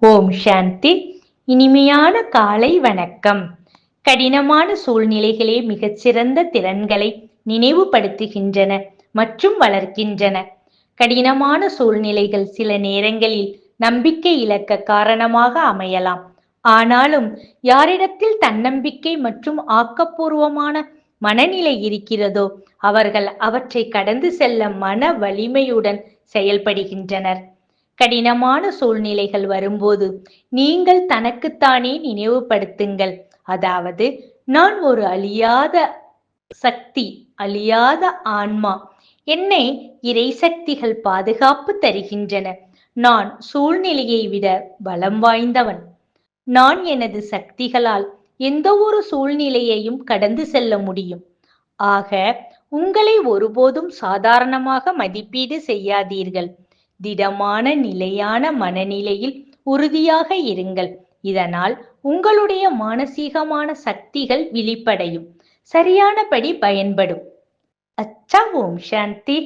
ஓம் சாந்தி. இனிமையான காலை வணக்கம். கடினமான சூழ்நிலைகளே மிகச்சிறந்த திறன்களை நினைவுபடுத்துகின்றன மற்றும் வளர்க்கின்றன. கடினமான சூழ்நிலைகள் சில நேரங்களில் நம்பிக்கை இழக்க காரணமாக அமையலாம். ஆனாலும் யாரிடத்தில் தன்னம்பிக்கை மற்றும் ஆக்கப்பூர்வமான மனநிலை இருக்கிறதோ அவர்கள் அவற்றை கடந்து செல்ல மன வலிமையுடன் செயல்படுகின்றனர். கடினமான சூழ்நிலைகள் வரும்போது நீங்கள் தனக்குத்தானே நினைவுபடுத்துங்கள், அதாவது நான் ஒரு அழியாத சக்தி, அழியாத ஆன்மா. என்னை இறை சக்திகள் பாதுகாப்பு தருகின்றன. நான் சூழ்நிலையை விட பலம் வாய்ந்தவன். நான் எனது சக்திகளால் எந்த ஒரு சூழ்நிலையையும் கடந்து செல்ல முடியும். ஆக உங்களை ஒருபோதும் சாதாரணமாக மதிப்பீடு செய்யாதீர்கள். திடமான நிலையான மனநிலையில் உறுதியாக இருங்கள். இதனால் உங்களுடைய மானசீகமான சக்திகள் விழிப்படையும், சரியானபடி பயன்படும். அச்சா. ஓம் சாந்தி.